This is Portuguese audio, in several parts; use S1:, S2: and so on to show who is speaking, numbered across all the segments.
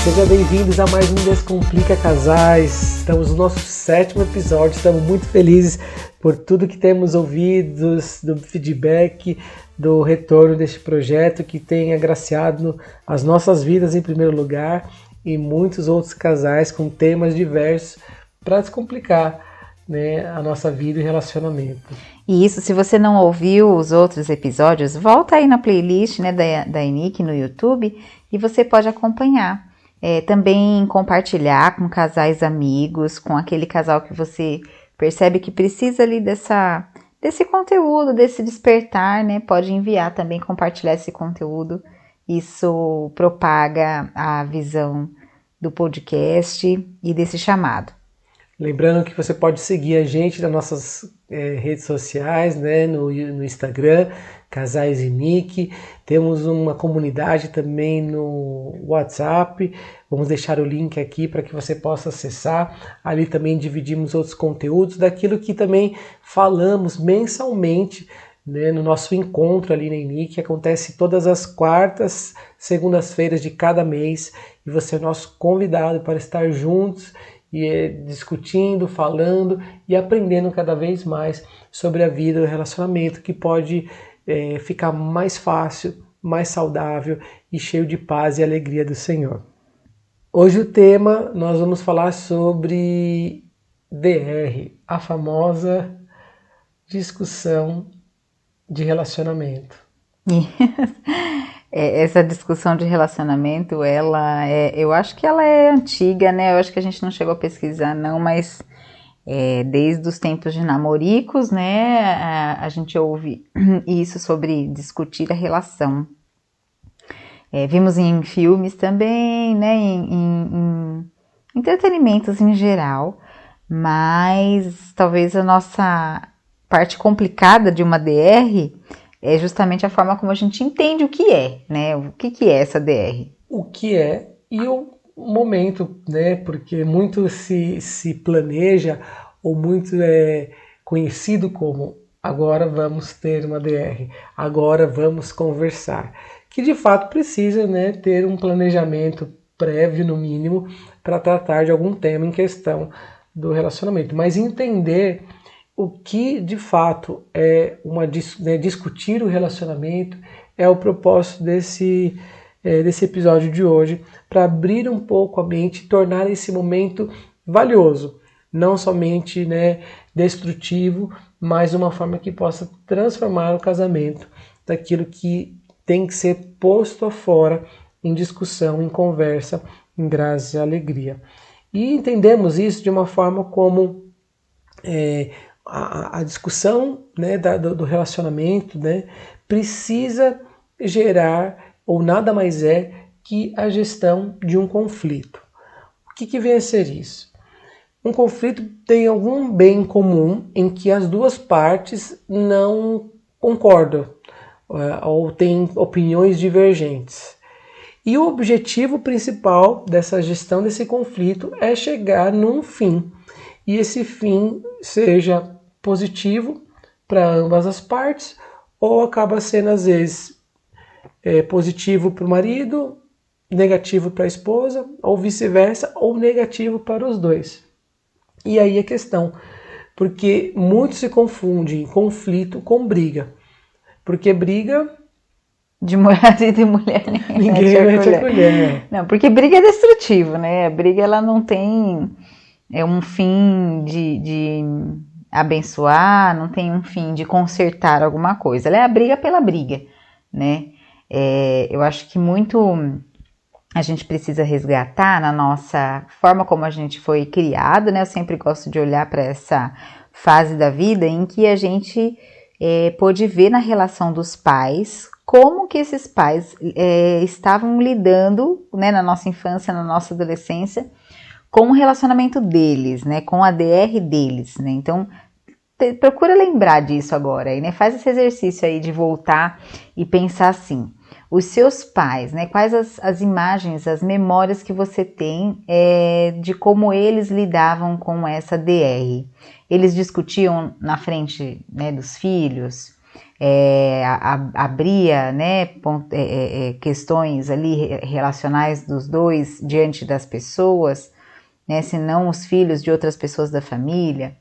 S1: Sejam bem-vindos a mais um Descomplica Casais. Estamos no nosso 7º episódio, estamos muito felizes por tudo que temos ouvido, do feedback, do retorno deste projeto que tem agraciado as nossas vidas em primeiro lugar e muitos outros casais com temas diversos para descomplicar, né, a nossa vida e relacionamento.
S2: E isso, se você não ouviu os outros episódios, volta aí na playlist, né, da Enique no YouTube e você pode acompanhar. Também compartilhar com casais amigos, com aquele casal que você percebe que precisa ali desse conteúdo, desse despertar, né? Pode enviar também, compartilhar esse conteúdo. Isso propaga a visão do podcast e desse chamado.
S1: Lembrando que você pode seguir a gente nas nossas redes sociais, né, no Instagram, Casais Enique. Temos uma comunidade também no WhatsApp. Vamos deixar o link aqui para que você possa acessar. Ali também dividimos outros conteúdos daquilo que também falamos mensalmente, né, no nosso encontro ali na Enique, que acontece todas as quartas, segundas-feiras de cada mês. E você é nosso convidado para estar juntos e discutindo, falando e aprendendo cada vez mais sobre a vida, o relacionamento, que pode ficar mais fácil, mais saudável e cheio de paz e alegria do Senhor. Hoje o tema, nós vamos falar sobre DR, a famosa discussão de relacionamento.
S2: Essa discussão de relacionamento, eu acho que ela é antiga, né? Eu acho que a gente não chegou a pesquisar não, mas desde os tempos de namoricos, né? A gente ouve isso sobre discutir a relação. Vimos em filmes também, né? Em entretenimentos em geral, mas talvez a nossa parte complicada de uma DR é justamente a forma como a gente entende o que é, né? O que é essa DR?
S1: O que é e o momento, né? Porque muito se planeja ou muito é conhecido como agora vamos ter uma DR, agora vamos conversar. Que de fato precisa, né, ter um planejamento prévio, no mínimo, para tratar de algum tema em questão do relacionamento. Mas entender o que de fato é discutir o relacionamento é o propósito desse episódio de hoje, para abrir um pouco a mente e tornar esse momento valioso, não somente, né, destrutivo, mas uma forma que possa transformar o casamento daquilo que tem que ser posto afora em discussão, em conversa, em graça e alegria. E entendemos isso de uma forma como a discussão, né, do relacionamento, né, precisa gerar, ou nada mais é que a gestão de um conflito. O que vem a ser isso? Um conflito tem algum bem comum em que as duas partes não concordam ou têm opiniões divergentes. E o objetivo principal dessa gestão desse conflito é chegar num fim. E esse fim seja positivo para ambas as partes, ou acaba sendo às vezes positivo para o marido, negativo para a esposa, ou vice-versa, ou negativo para os dois. E aí a questão, porque muito se confunde conflito com briga, porque briga
S2: de marido e mulher
S1: ninguém mete a colher.
S2: Não, porque briga é destrutivo, né? A briga, ela não tem um fim de abençoar, não tem um fim de consertar alguma coisa. Ela é a briga pela briga, né? Eu acho que muito a gente precisa resgatar na nossa forma como a gente foi criado, né? Eu sempre gosto de olhar para essa fase da vida em que a gente pôde ver na relação dos pais como que esses pais estavam lidando, né, na nossa infância, na nossa adolescência, com o relacionamento deles, né, com a DR deles, né? Então, procura lembrar disso agora, né? Faz esse exercício aí de voltar e pensar assim, os seus pais, né? Quais as imagens, as memórias que você tem de como eles lidavam com essa DR? Eles discutiam na frente, né, dos filhos? abria, né, questões ali relacionais dos dois diante das pessoas, né, se não os filhos de outras pessoas da família,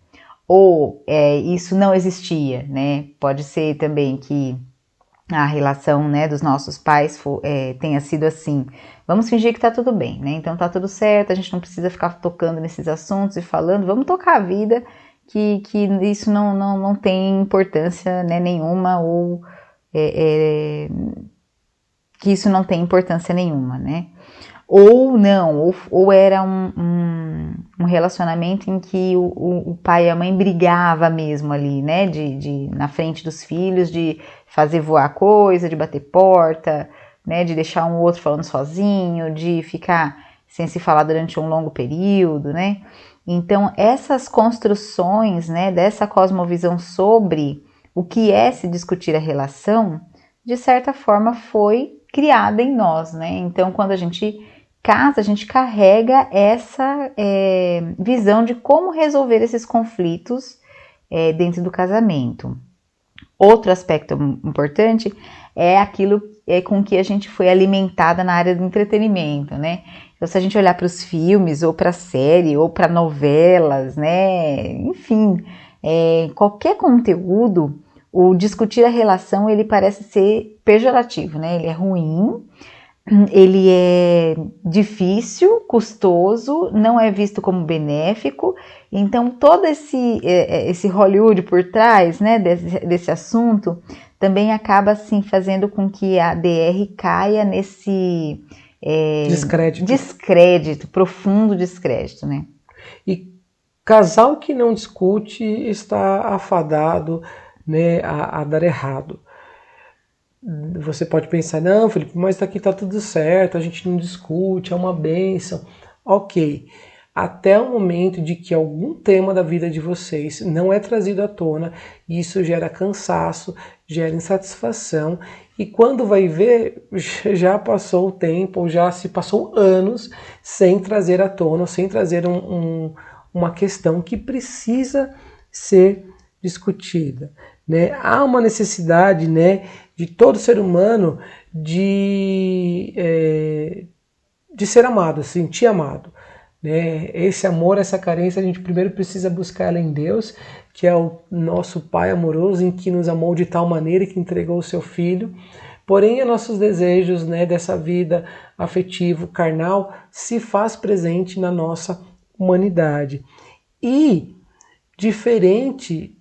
S2: ou isso não existia, né? Pode ser também que a relação, né, dos nossos pais tenha sido assim. Vamos fingir que tá tudo bem, né? Então tá tudo certo, a gente não precisa ficar tocando nesses assuntos e falando, vamos tocar a vida, que isso não tem importância, né, nenhuma, ou que isso não tem importância nenhuma, né? Ou não, ou era um relacionamento em que o pai e a mãe brigava mesmo ali, né, na frente dos filhos, de fazer voar coisa, de bater porta, né, de deixar um outro falando sozinho, de ficar sem se falar durante um longo período, né. Então essas construções, né, dessa cosmovisão sobre o que é se discutir a relação, de certa forma foi criada em nós, né. Então quando a gente casa, a gente carrega essa visão de como resolver esses conflitos dentro do casamento. Outro aspecto importante é aquilo com que a gente foi alimentada na área do entretenimento, né? Então, se a gente olhar para os filmes, ou para a série, ou para novelas, né? Enfim, qualquer conteúdo, o discutir a relação, ele parece ser pejorativo, né? Ele é ruim, ele é difícil, custoso, não é visto como benéfico. Então todo esse Hollywood por trás, né, desse assunto também acaba assim fazendo com que a DR caia nesse descrédito, profundo descrédito, né?
S1: E casal que não discute está afadado, né, a dar errado. Você pode pensar, não, Felipe, mas daqui tá tudo certo, a gente não discute, é uma bênção. Ok, até o momento de que algum tema da vida de vocês não é trazido à tona, isso gera cansaço, gera insatisfação, e quando vai ver, já passou o tempo, ou já se passou anos sem trazer à tona, sem trazer uma questão que precisa ser discutida, né? Há uma necessidade, né, de todo ser humano de ser amado, sentir amado, né? Esse amor, essa carência, a gente primeiro precisa buscar ela em Deus, que é o nosso Pai amoroso, em que nos amou de tal maneira que entregou o seu Filho. Porém, os nossos desejos, né, dessa vida afetivo, carnal, se faz presente na nossa humanidade. E, diferente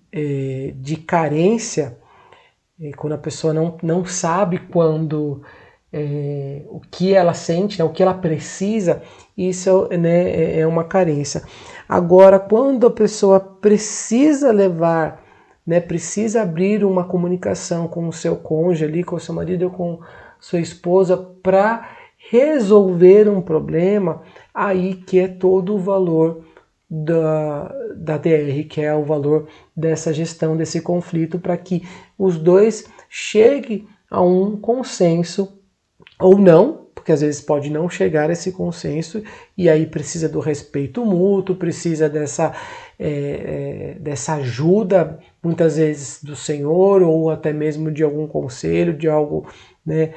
S1: de carência, quando a pessoa não sabe quando o que ela sente, né, o que ela precisa, isso, né, é uma carência. Agora, quando a pessoa precisa levar, né, precisa abrir uma comunicação com o seu cônjuge ali, com o seu marido ou com sua esposa para resolver um problema, aí que é todo o valor da DR, que é o valor dessa gestão desse conflito, para que os dois cheguem a um consenso ou não, porque às vezes pode não chegar a esse consenso, e aí precisa do respeito mútuo, precisa dessa ajuda, muitas vezes do Senhor, ou até mesmo de algum conselho, de algo, né,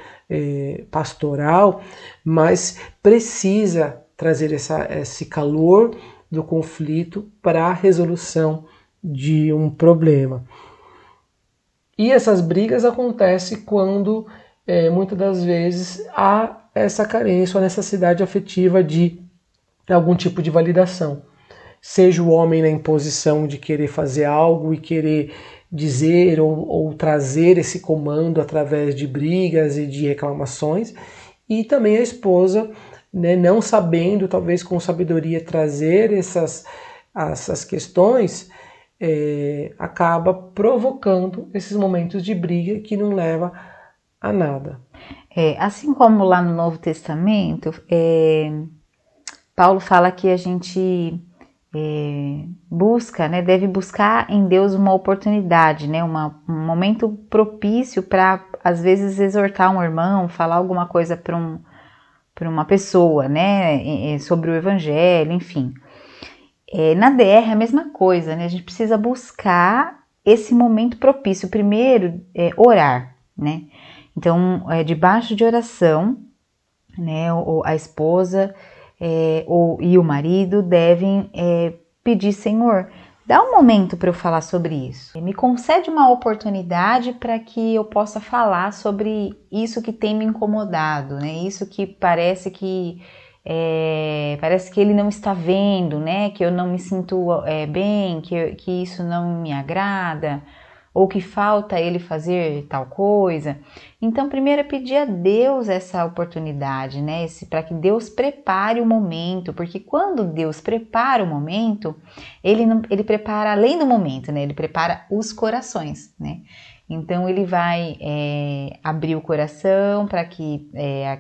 S1: pastoral, mas precisa trazer esse calor do conflito para a resolução de um problema. E essas brigas acontecem quando, muitas das vezes, há essa carência ou necessidade afetiva de algum tipo de validação. Seja o homem na imposição de querer fazer algo e querer dizer ou trazer esse comando através de brigas e de reclamações, e também a esposa, né, não sabendo, talvez com sabedoria, trazer essas questões, acaba provocando esses momentos de briga que não leva a nada.
S2: Assim como lá no Novo Testamento, Paulo fala que a gente busca, né, deve buscar em Deus uma oportunidade, né, um momento propício para, às vezes, exortar um irmão, falar alguma coisa para uma pessoa, né, sobre o evangelho, enfim. Na DR é a mesma coisa, né, a gente precisa buscar esse momento propício. Primeiro é orar, né? Então, debaixo de oração, né, a esposa e o marido devem pedir: Senhor, dá um momento para eu falar sobre isso. Me concede uma oportunidade para que eu possa falar sobre isso que tem me incomodado, né? Isso que parece que ele não está vendo, né? Que eu não me sinto bem, que isso não me agrada, ou que falta ele fazer tal coisa. Então, primeiro é pedir a Deus essa oportunidade, né? Para que Deus prepare o momento, porque quando Deus prepara o momento, ele prepara além do momento, né? Ele prepara os corações, né? Então, ele vai abrir o coração para que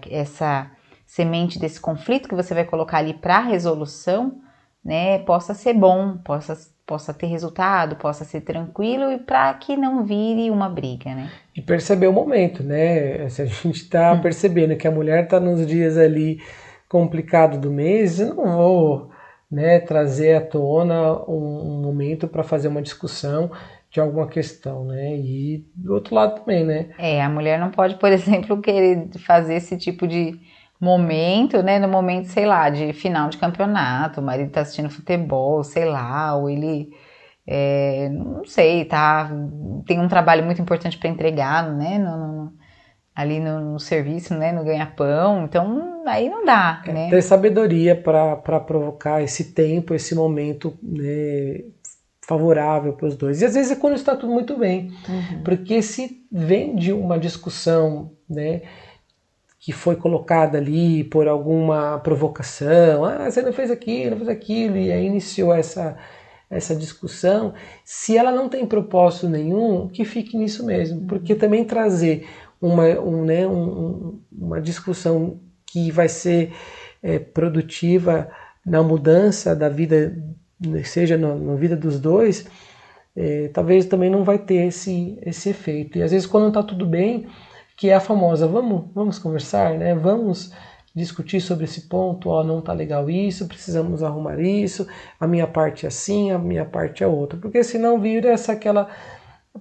S2: essa semente desse conflito que você vai colocar ali para resolução, né, possa ser bom, possa ter resultado, possa ser tranquilo, e para que não vire uma briga, né?
S1: E perceber o momento, né? Se a gente está percebendo que a mulher está nos dias ali complicados do mês, eu não vou, né, trazer à tona um momento para fazer uma discussão de alguma questão, né? E do outro lado também, né?
S2: A mulher não pode, por exemplo, querer fazer esse tipo de momento, né, no momento, sei lá, de final de campeonato, o marido tá assistindo futebol, sei lá, ou ele, não sei, tem um trabalho muito importante para entregar, né, ali no serviço, né, no ganha-pão, então aí não dá, né.
S1: Ter sabedoria para provocar esse tempo, esse momento, né, favorável para os dois. E às vezes é quando está tudo muito bem, porque se vem de uma discussão, né, que foi colocada ali por alguma provocação, você não fez aquilo, não fez aquilo, e aí iniciou essa discussão, se ela não tem propósito nenhum, que fique nisso mesmo, porque também trazer uma discussão que vai ser produtiva na mudança da vida, seja na vida dos dois, talvez também não vai ter esse efeito. E às vezes quando está tudo bem, que é a famosa, vamos conversar, né? Vamos discutir sobre esse ponto, não tá legal isso, precisamos arrumar isso, a minha parte é assim, a minha parte é outra, porque senão vira aquela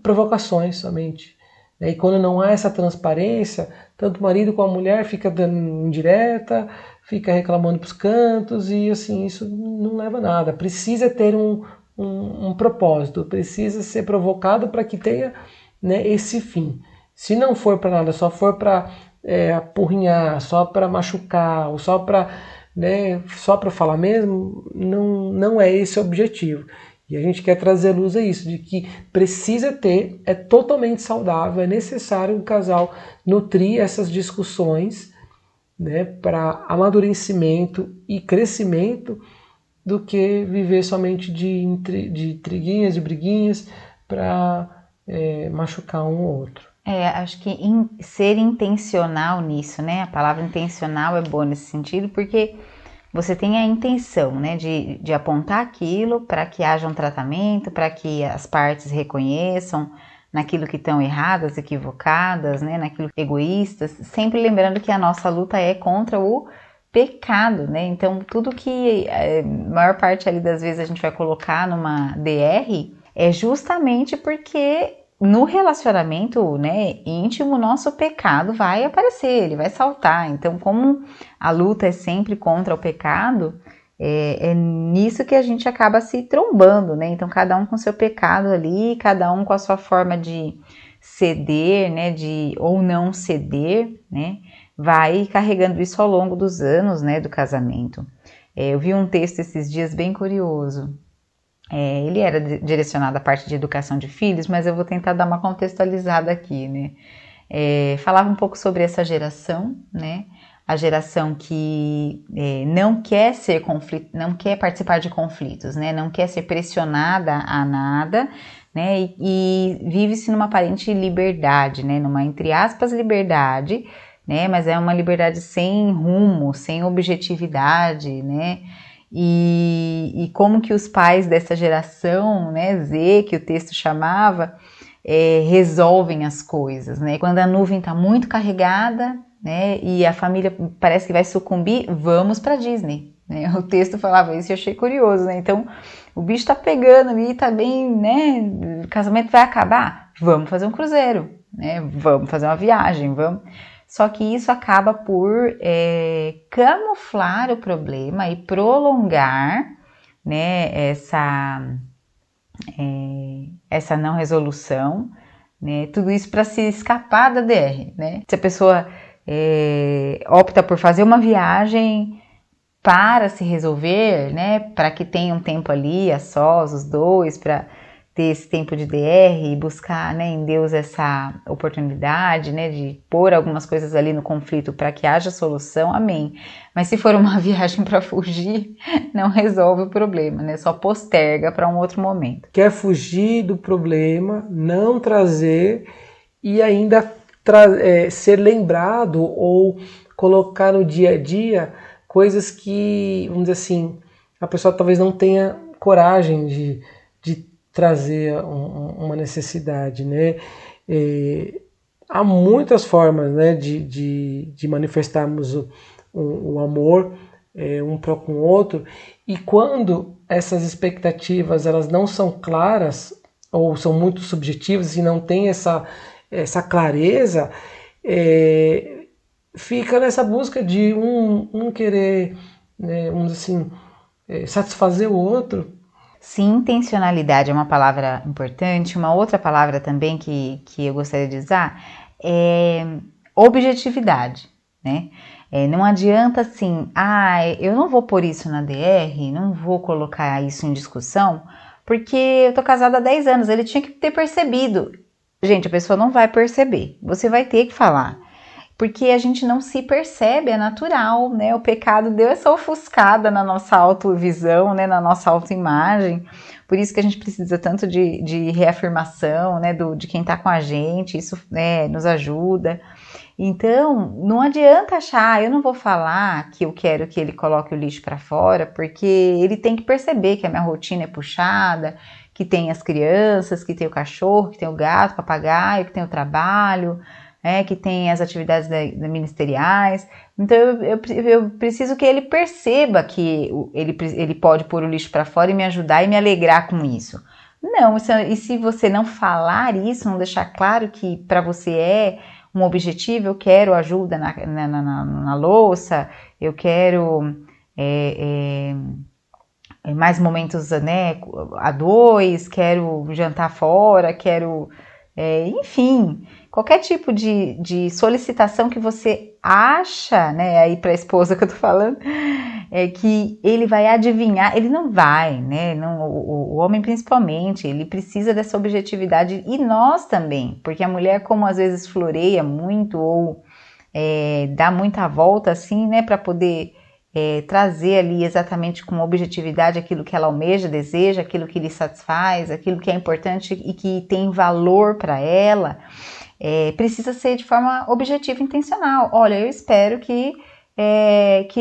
S1: provocações somente. E quando não há essa transparência, tanto o marido como a mulher fica dando indireta, fica reclamando pros cantos, e assim, isso não leva a nada. Precisa ter um propósito, precisa ser provocado para que tenha, né, esse fim. Se não for para nada, só for para apurrinhar, só para machucar, ou só para falar mesmo, não é esse o objetivo. E a gente quer trazer luz a isso, de que precisa ter, é totalmente saudável, é necessário o casal nutrir essas discussões, né, para amadurecimento e crescimento, do que viver somente de triguinhas, de briguinhas, para machucar um ou outro.
S2: Acho que ser intencional nisso, né? A palavra intencional é boa nesse sentido, porque você tem a intenção, né, de apontar aquilo para que haja um tratamento, para que as partes reconheçam naquilo que estão erradas, equivocadas, né, naquilo egoístas, sempre lembrando que a nossa luta é contra o pecado, né? Então, tudo que a maior parte ali das vezes a gente vai colocar numa DR é justamente porque no relacionamento, né, íntimo, nosso pecado vai aparecer, ele vai saltar. Então, como a luta é sempre contra o pecado, é nisso que a gente acaba se trombando, né? Então, cada um com seu pecado ali, cada um com a sua forma de ceder, né, ou não ceder, né, vai carregando isso ao longo dos anos, né, do casamento. Eu vi um texto esses dias bem curioso. Ele era direcionado à parte de educação de filhos, mas eu vou tentar dar uma contextualizada aqui, né? Falava um pouco sobre essa geração, né? A geração que não quer não quer participar de conflitos, né? Não quer ser pressionada a nada, né? E vive-se numa aparente liberdade, né? Numa, entre aspas, liberdade, né? Mas é uma liberdade sem rumo, sem objetividade, né? E como que os pais dessa geração, né, Z, que o texto chamava, resolvem as coisas, né? Quando a nuvem está muito carregada, né, e a família parece que vai sucumbir, vamos para Disney, né? O texto falava isso e eu achei curioso, né? Então, o bicho tá pegando ali, tá bem, né? O casamento vai acabar? Vamos fazer um cruzeiro, né? Vamos fazer uma viagem, vamos. Só que isso acaba por camuflar o problema e prolongar, né, essa não resolução, né? Tudo isso para se escapar da DR, né? Se a pessoa opta por fazer uma viagem para se resolver, né, para que tenha um tempo ali a sós, os dois, para ter esse tempo de DR e buscar, né, em Deus essa oportunidade, né, de pôr algumas coisas ali no conflito para que haja solução, amém. Mas se for uma viagem para fugir, não resolve o problema, né, só posterga para um outro momento.
S1: Quer fugir do problema, não trazer e ainda ser lembrado ou colocar no dia a dia coisas que, vamos dizer assim, a pessoa talvez não tenha coragem de trazer uma necessidade, né? Há muitas formas, né, de manifestarmos o amor um para com o outro, e quando essas expectativas elas não são claras ou são muito subjetivas e não tem essa clareza, fica nessa busca de um querer, né, vamos dizer assim, satisfazer o outro.
S2: Se intencionalidade é uma palavra importante, uma outra palavra também que eu gostaria de usar é objetividade, né? Não adianta assim, eu não vou pôr isso na DR, não vou colocar isso em discussão, porque eu tô casada há 10 anos, ele tinha que ter percebido. Gente, a pessoa não vai perceber, você vai ter que falar. Porque a gente não se percebe, é natural, né? O pecado deu essa ofuscada na nossa autovisão, né? Na nossa autoimagem. Por isso que a gente precisa tanto de reafirmação, né? De quem tá com a gente, isso, né, nos ajuda. Então, não adianta achar, eu não vou falar que eu quero que ele coloque o lixo para fora, porque ele tem que perceber que a minha rotina é puxada, que tem as crianças, que tem o cachorro, que tem o gato, o papagaio, que tem o trabalho, que tem as atividades ministeriais. Então eu preciso que ele perceba que ele pode pôr o lixo para fora e me ajudar e me alegrar com isso. Não, e se você não falar isso, não deixar claro que para você é um objetivo, eu quero ajuda na louça, eu quero mais momentos, né, a dois, quero jantar fora, quero, enfim, qualquer tipo de solicitação que você acha, né, aí para a esposa que eu tô falando, que ele vai adivinhar, ele não vai, né, não, o homem principalmente, ele precisa dessa objetividade, e nós também, porque a mulher, como às vezes floreia muito ou dá muita volta assim, né, para poder trazer ali exatamente com objetividade aquilo que ela almeja, deseja, aquilo que lhe satisfaz, aquilo que é importante e que tem valor para ela, precisa ser de forma objetiva e intencional. Olha, eu espero que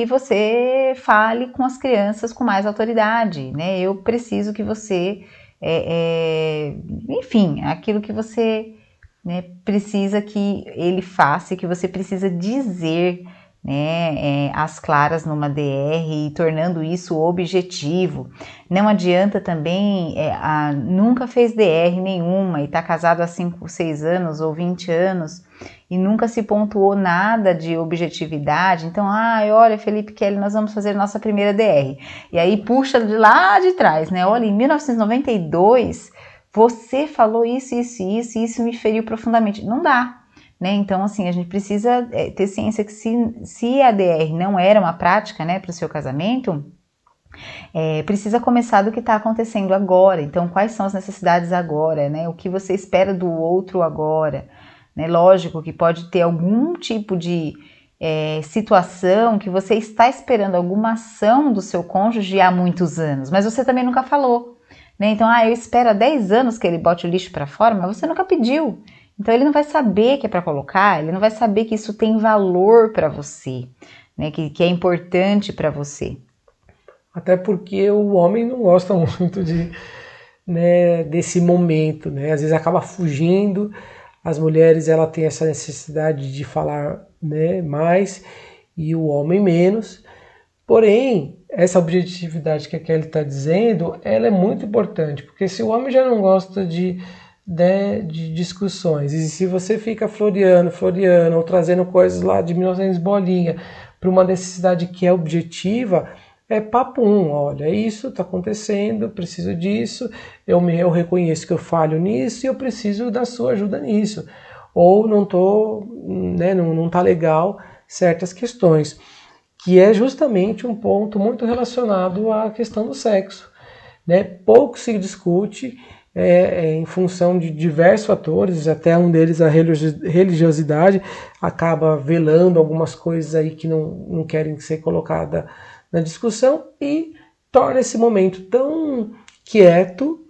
S2: você fale com as crianças com mais autoridade, né? Eu preciso que você, enfim, aquilo que você, né, precisa que ele faça e que você precisa dizer, né, às claras numa DR e tornando isso objetivo. Não adianta também, nunca fez DR nenhuma e está casado há 5, 6 anos ou 20 anos e nunca se pontuou nada de objetividade. Então, olha, Felipe Kelly, nós vamos fazer nossa primeira DR. E aí puxa de lá de trás, né? Olha, em 1992 você falou isso, isso, isso, e isso me feriu profundamente. Não dá. Né? Então, assim, a gente precisa ter ciência que se a DR não era uma prática, né, para o seu casamento, precisa começar do que está acontecendo agora. Então, quais são as necessidades agora, né? O que você espera do outro agora? Né? Lógico que pode ter algum tipo de situação que você está esperando alguma ação do seu cônjuge há muitos anos, mas você também nunca falou. Né? Então, eu espero há 10 anos que ele bote o lixo para fora, mas você nunca pediu. Então ele não vai saber que é para colocar, ele não vai saber que isso tem valor para você, né? Que é importante para você.
S1: Até porque o homem não gosta muito desse momento, né? Às vezes acaba fugindo, as mulheres ela tem essa necessidade de falar, né, mais e o homem menos, Porém, essa objetividade que a Kelly está dizendo, ela é muito importante, porque se o homem já não gosta de discussões, e se você fica floreando, ou trazendo coisas lá de 1900 bolinha para uma necessidade que é objetiva, é papum, olha, isso está acontecendo, eu preciso disso, eu reconheço que eu falho nisso e eu preciso da sua ajuda nisso. Ou não tá legal certas questões, que é justamente um ponto muito relacionado à questão do sexo, né? Pouco se discute em função de diversos fatores, até um deles a religiosidade acaba velando algumas coisas aí que não querem ser colocadas na discussão e torna esse momento tão quieto,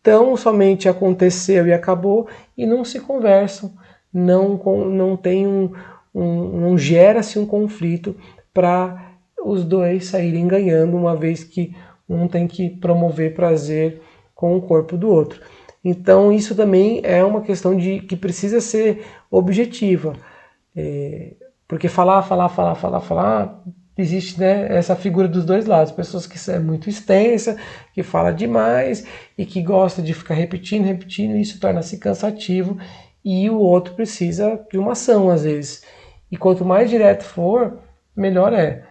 S1: tão somente aconteceu e acabou, e não se conversam, não tem não gera-se um conflito para os dois saírem ganhando, uma vez que um tem que promover prazer com o corpo do outro. Então isso também é uma questão que precisa ser objetiva, porque falar, existe, né, essa figura dos dois lados, pessoas que é muito extensa, que fala demais e que gosta de ficar repetindo, e isso torna-se cansativo e o outro precisa de uma ação às vezes. E quanto mais direto for, melhor é.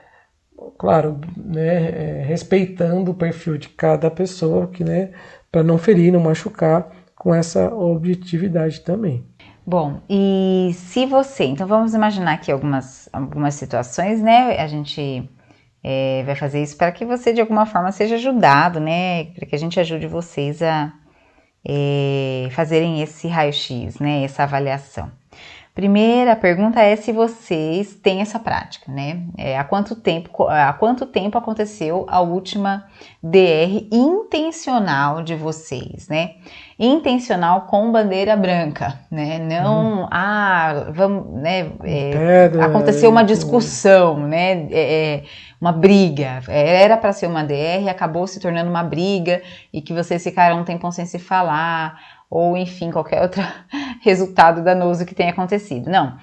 S1: Claro, né, respeitando o perfil de cada pessoa, né, para não ferir, não machucar, com essa objetividade também.
S2: Bom, e se você... Então vamos imaginar aqui algumas situações, né? A gente vai fazer isso para que você de alguma forma seja ajudado, né? Para que a gente ajude vocês a fazerem esse raio-x, né? Essa avaliação. Primeira pergunta é se vocês têm essa prática, né? Há quanto tempo aconteceu a última DR intencional de vocês, né? Intencional com bandeira branca, né? Não, vamos, né? Aconteceu uma discussão, né? Uma briga. Era para ser uma DR e acabou se tornando uma briga e que vocês ficaram um tempão sem se falar, ou enfim, qualquer outro resultado danoso que tenha acontecido. Não,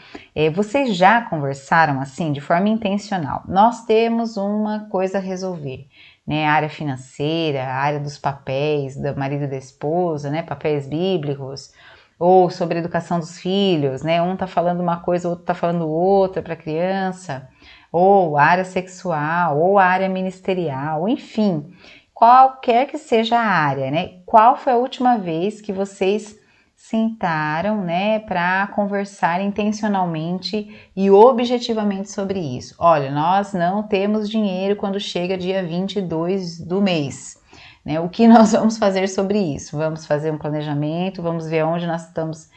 S2: vocês já conversaram assim, de forma intencional. Nós temos uma coisa a resolver, né? A área financeira, a área dos papéis, do marido e da esposa, né? Papéis bíblicos, ou sobre a educação dos filhos, né? Um tá falando uma coisa, o outro tá falando outra para a criança, ou a área sexual, ou a área ministerial, enfim, qualquer que seja a área, né? Qual foi a última vez que vocês sentaram, né, para conversar intencionalmente e objetivamente sobre isso? Olha, nós não temos dinheiro quando chega dia 22 do mês, né? O que nós vamos fazer sobre isso? Vamos fazer um planejamento, vamos ver onde nós estamos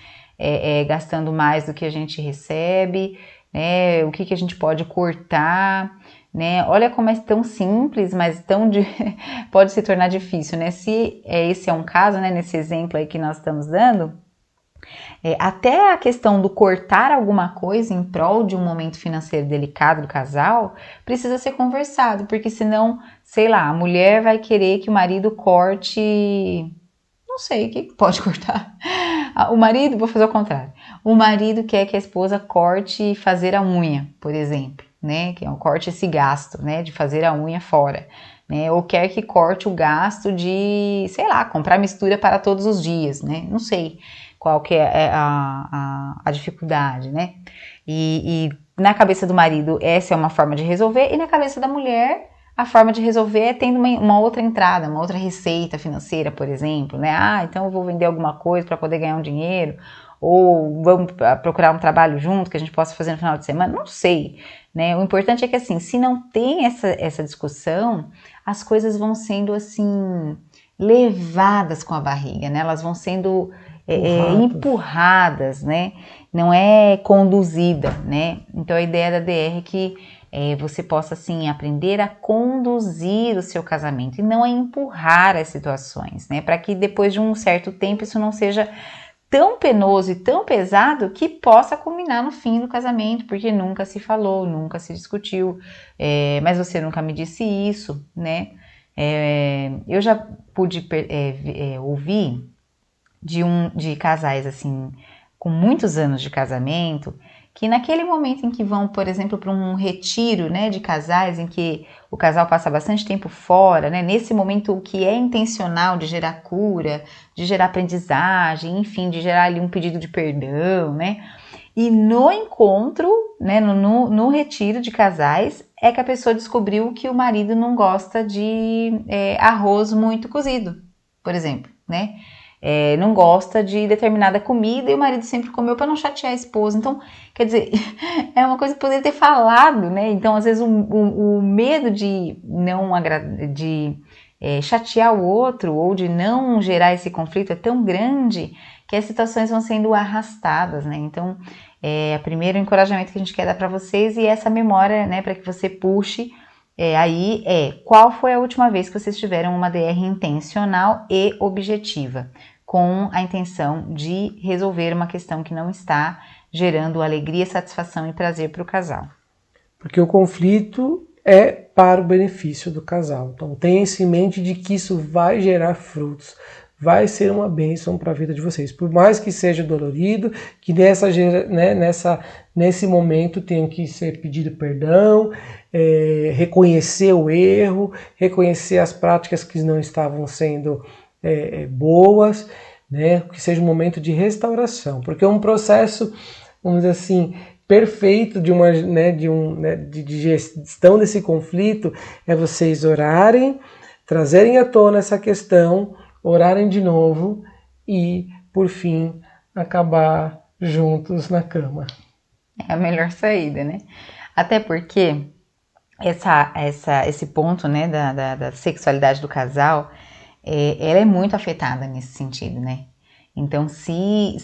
S2: gastando mais do que a gente recebe, né? O que a gente pode cortar, né? Olha como é tão simples, mas pode se tornar difícil, né? Se esse é um caso, né, nesse exemplo aí que nós estamos dando, até a questão do cortar alguma coisa em prol de um momento financeiro delicado do casal precisa ser conversado, porque senão, sei lá, a mulher vai querer que o marido corte, não sei, o que pode cortar? O marido, vou fazer o contrário, o marido quer que a esposa corte e fazer a unha, por exemplo, né, que corte esse gasto, né, de fazer a unha fora, né, ou quer que corte o gasto de, sei lá, comprar mistura para todos os dias, né, não sei qual que é a dificuldade, né, e na cabeça do marido essa é uma forma de resolver, e na cabeça da mulher a forma de resolver é tendo uma outra entrada, uma outra receita financeira, por exemplo, né, então eu vou vender alguma coisa para poder ganhar um dinheiro, ou vamos procurar um trabalho junto que a gente possa fazer no final de semana, não sei, né? O importante é que assim, se não tem essa discussão, as coisas vão sendo assim, levadas com a barriga, né? Elas vão sendo empurradas, né? Não é conduzida, né? Então a ideia da DR é que você possa assim, aprender a conduzir o seu casamento e não a empurrar as situações, né? Para que depois de um certo tempo isso não seja tão penoso e tão pesado que possa culminar no fim do casamento, porque nunca se falou, nunca se discutiu, mas você nunca me disse isso, né? Eu já pude ouvir de casais assim, com muitos anos de casamento, que naquele momento em que vão, por exemplo, para um retiro, né, de casais, em que o casal passa bastante tempo fora, né, nesse momento o que é intencional de gerar cura, de gerar aprendizagem, enfim, de gerar ali um pedido de perdão, né, e no encontro, né, no retiro de casais, é que a pessoa descobriu que o marido não gosta de arroz muito cozido, por exemplo, né, não gosta de determinada comida e o marido sempre comeu para não chatear a esposa. Então, quer dizer, é uma coisa que poderia ter falado, né? Então, às vezes, o medo de não chatear o outro ou de não gerar esse conflito é tão grande que as situações vão sendo arrastadas, né? Então, o primeiro encorajamento que a gente quer dar para vocês e essa memória, né, para que você puxe qual foi a última vez que vocês tiveram uma DR intencional e objetiva, com a intenção de resolver uma questão que não está gerando alegria, satisfação e prazer para o casal.
S1: Porque o conflito é para o benefício do casal. Então tenha isso em mente de que isso vai gerar frutos, vai ser uma bênção para a vida de vocês. Por mais que seja dolorido, que nesse momento tenha que ser pedido perdão, reconhecer o erro, reconhecer as práticas que não estavam sendo boas, né? Que seja um momento de restauração, porque é um processo, vamos dizer assim, perfeito de gestão desse conflito é vocês orarem, trazerem à tona essa questão, orarem de novo e, por fim, acabar juntos na cama.
S2: É a melhor saída, né? Até porque esse ponto, né, da sexualidade do casal, ela é muito afetada nesse sentido, né? Então, se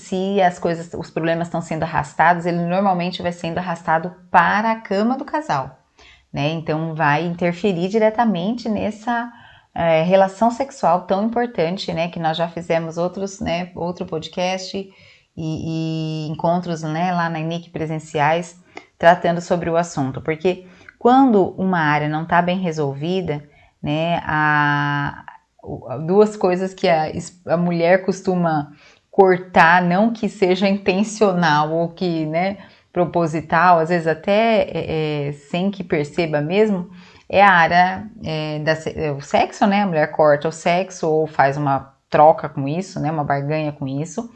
S2: os problemas estão sendo arrastados, ele normalmente vai sendo arrastado para a cama do casal, né? Então, vai interferir diretamente nessa relação sexual tão importante, né? Que nós já fizemos outro podcast e encontros, né, lá na INIC presenciais, tratando sobre o assunto. Porque quando uma área não está bem resolvida, né, duas coisas que a mulher costuma cortar, não que seja intencional ou que, né, proposital, às vezes até sem que perceba mesmo, é a área o sexo, né? A mulher corta o sexo ou faz uma troca com isso, né? Uma barganha com isso.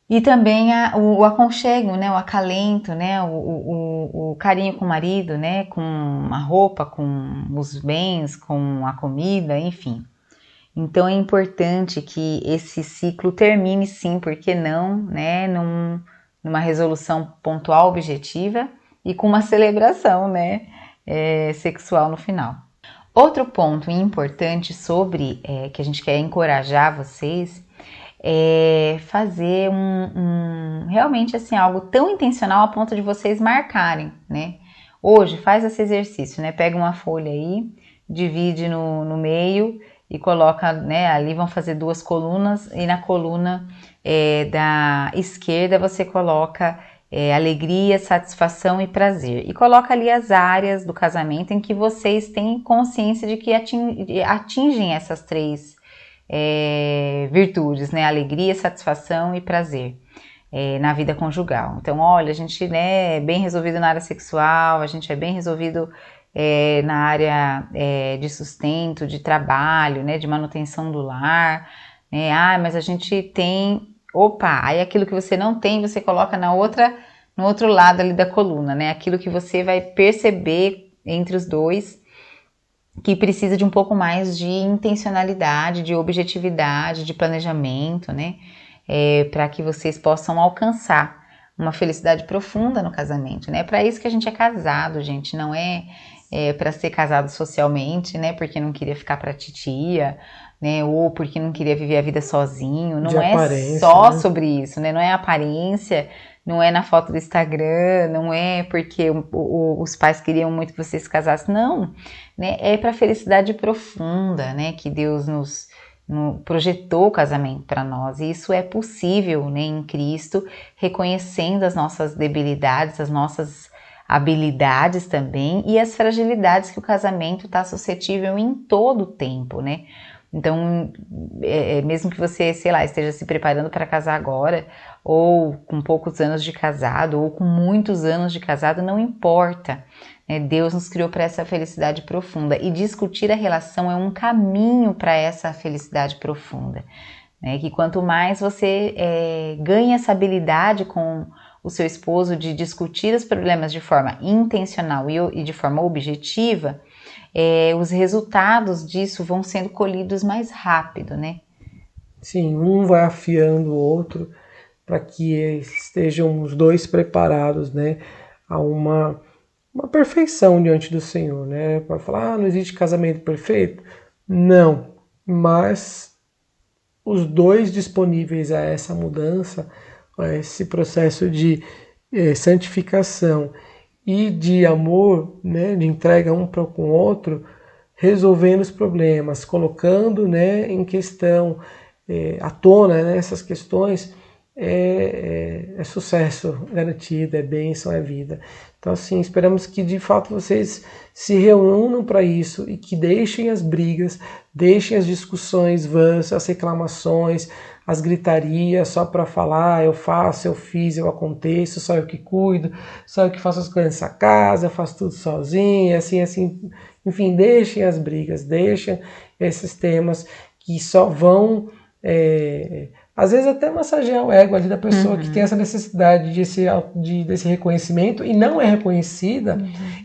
S2: E também o aconchego, né? O acalento, né? O carinho com o marido, né? Com a roupa, com os bens, com a comida, enfim. Então é importante que esse ciclo termine sim, porque não, né? Numa resolução pontual, objetiva e com uma celebração, né? Sexual no final. Outro ponto importante sobre que a gente quer encorajar vocês é fazer realmente assim algo tão intencional a ponto de vocês marcarem, né? Hoje faz esse exercício, né? Pega uma folha aí, divide no meio e coloca, né? Ali vão fazer 2 colunas e na coluna da esquerda você coloca alegria, satisfação e prazer. E coloca ali as áreas do casamento em que vocês têm consciência de que atingem essas 3 virtudes, né? Alegria, satisfação e prazer na vida conjugal. Então, olha, a gente, né, é bem resolvido na área sexual, a gente é bem resolvido na área de sustento, de trabalho, né, de manutenção do lar, né? Mas a gente tem... aí aquilo que você não tem, você coloca no outro lado ali da coluna, né? Aquilo que você vai perceber entre os dois que precisa de um pouco mais de intencionalidade, de objetividade, de planejamento, né? Para que vocês possam alcançar uma felicidade profunda no casamento, né? Para isso que a gente é casado, gente, não é para ser casado socialmente, né? Porque não queria ficar pra titia, né? Ou porque não queria viver a vida sozinho. Não é só, né, sobre isso, né? Não é aparência, não é na foto do Instagram, não é porque os pais queriam muito que vocês se casassem, não, né? É para felicidade profunda, né? Que Deus nos projetou o casamento para nós, e isso é possível, né, em Cristo, reconhecendo as nossas debilidades, as nossas habilidades também e as fragilidades que o casamento está suscetível em todo o tempo, né? Então, mesmo que você, sei lá, esteja se preparando para casar agora, ou com poucos anos de casado, ou com muitos anos de casado, não importa. Deus nos criou para essa felicidade profunda, e discutir a relação é um caminho para essa felicidade profunda. Que quanto mais você ganha essa habilidade com o seu esposo de discutir os problemas de forma intencional e de forma objetiva, os resultados disso vão sendo colhidos mais rápido, né?
S1: Sim, um vai afiando o outro para que estejam os dois preparados, né, a uma perfeição diante do Senhor, né? Para falar, não existe casamento perfeito? Não, mas os dois disponíveis a essa mudança, a esse processo de santificação e de amor, né, de entrega um para com o outro, resolvendo os problemas, colocando, né, em questão, à tona, né, essas questões, é sucesso garantido, é bênção, é vida. Então, assim, esperamos que de fato vocês se reúnam para isso e que deixem as brigas, deixem as discussões vãs, as reclamações, as gritarias só para falar, eu faço, eu fiz, eu aconteço, só eu que cuido, só eu que faço as coisas nessa casa, eu faço tudo sozinho, assim, enfim, deixem as brigas, deixem esses temas que só vão, às vezes até massagear o ego ali da pessoa que tem essa necessidade desse reconhecimento e não é reconhecida,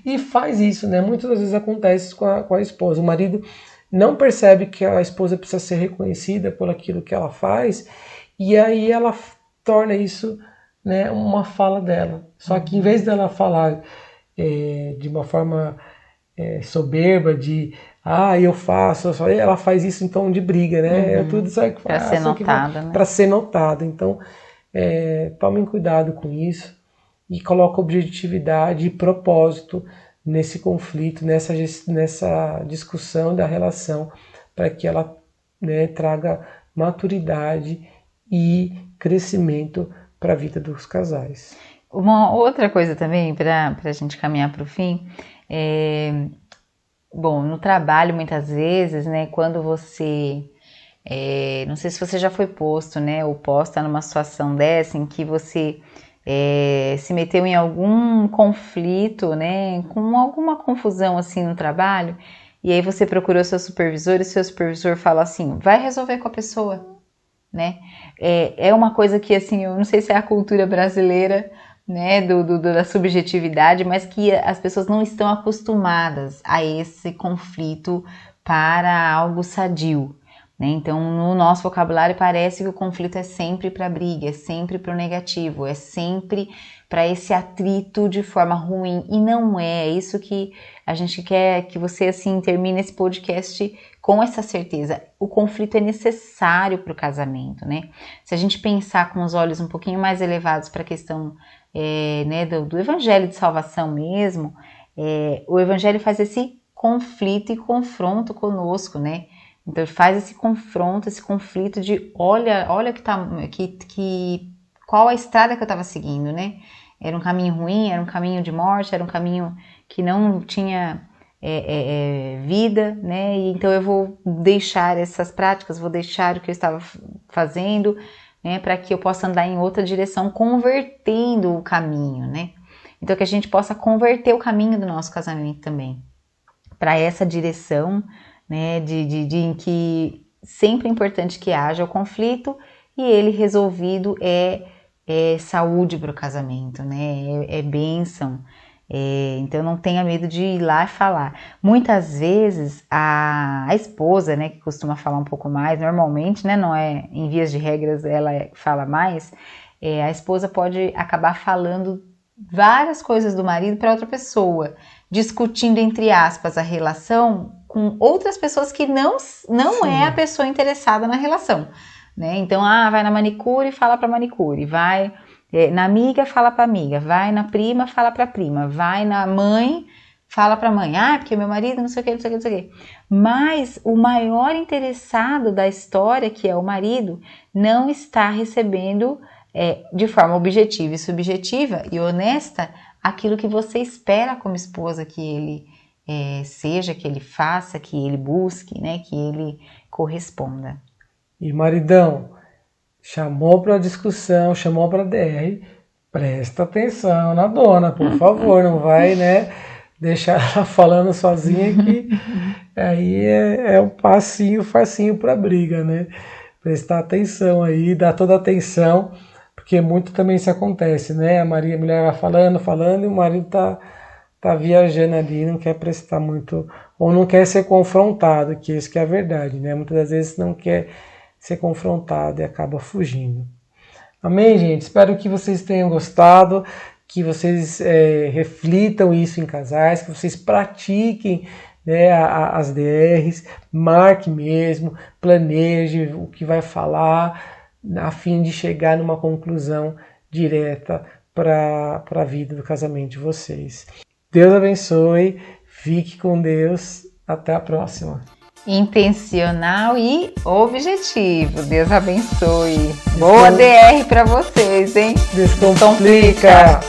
S1: e faz isso, né? Muitas vezes acontece com a esposa, o marido não percebe que a esposa precisa ser reconhecida por aquilo que ela faz, e aí ela torna isso, né, uma fala dela. Só que em vez dela falar de uma forma soberba, de eu faço, ela faz isso em tom de briga, né? Tudo isso que
S2: para ser notada, né?
S1: Para ser notada. Então, tomem cuidado com isso e coloquem objetividade e propósito nesse conflito, nessa discussão da relação, para que ela, né, traga maturidade e crescimento para a vida dos casais.
S2: Uma outra coisa também, para a gente caminhar para o fim, bom, no trabalho muitas vezes, né, quando você, não sei se você já foi posto, né, ou posta numa situação dessa em que você se meteu em algum conflito, né, com alguma confusão assim no trabalho, e aí você procurou seu supervisor e seu supervisor fala assim, vai resolver com a pessoa, né? É uma coisa que, assim, eu não sei se é a cultura brasileira, né, da subjetividade, mas que as pessoas não estão acostumadas a esse conflito para algo sadio, né? Então, no nosso vocabulário parece que o conflito é sempre para briga, é sempre para o negativo, é sempre para esse atrito de forma ruim, e não é isso que a gente quer que você, assim, termine esse podcast com essa certeza. O conflito é necessário para o casamento, né? Se a gente pensar com os olhos um pouquinho mais elevados para a questão né, do evangelho de salvação mesmo, o evangelho faz esse conflito e confronto conosco, né? Então ele faz esse confronto, esse conflito de olha qual a estrada que eu estava seguindo, né? Era um caminho ruim, era um caminho de morte, era um caminho que não tinha vida, né? E então eu vou deixar essas práticas, vou deixar o que eu estava fazendo, né? Para que eu possa andar em outra direção, convertendo o caminho, né? Então que a gente possa converter o caminho do nosso casamento também para essa direção, né? Em que sempre é importante que haja o conflito e ele resolvido é saúde para o casamento, né? É bênção. Então não tenha medo de ir lá e falar. Muitas vezes a esposa, né, que costuma falar um pouco mais, normalmente, né, não é em vias de regras ela fala mais, a esposa pode acabar falando várias coisas do marido para outra pessoa, discutindo entre aspas a relação com outras pessoas que não é a pessoa interessada na relação, né? Então, vai na manicure e fala para manicure, vai na amiga, fala para amiga, vai na prima, fala para prima, vai na mãe, fala para mãe, porque meu marido não sei o que, não sei o que, não sei o que. Mas o maior interessado da história, que é o marido, não está recebendo de forma objetiva e subjetiva e honesta aquilo que você espera como esposa que ele seja, que ele faça, que ele busque, né, que ele corresponda.
S1: E maridão, chamou para discussão, chamou para DR, presta atenção na dona, por favor, não vai, né, deixar ela falando sozinha que aí é um passinho, facinho para briga, né? Prestar atenção aí, dar toda a atenção, porque muito também isso acontece, né? A mulher vai falando e o marido tá viajando ali, não quer prestar muito, ou não quer ser confrontado, que isso que é a verdade, né? Muitas das vezes não quer ser confrontado e acaba fugindo. Amém, gente? Espero que vocês tenham gostado, que vocês reflitam isso em casais, que vocês pratiquem, né, as DRs, marque mesmo, planeje o que vai falar, a fim de chegar numa conclusão direta para a vida do casamento de vocês. Deus abençoe, fique com Deus, até a próxima.
S2: Intencional e objetivo. Deus abençoe. Boa DR para vocês, hein?
S1: Descomplica.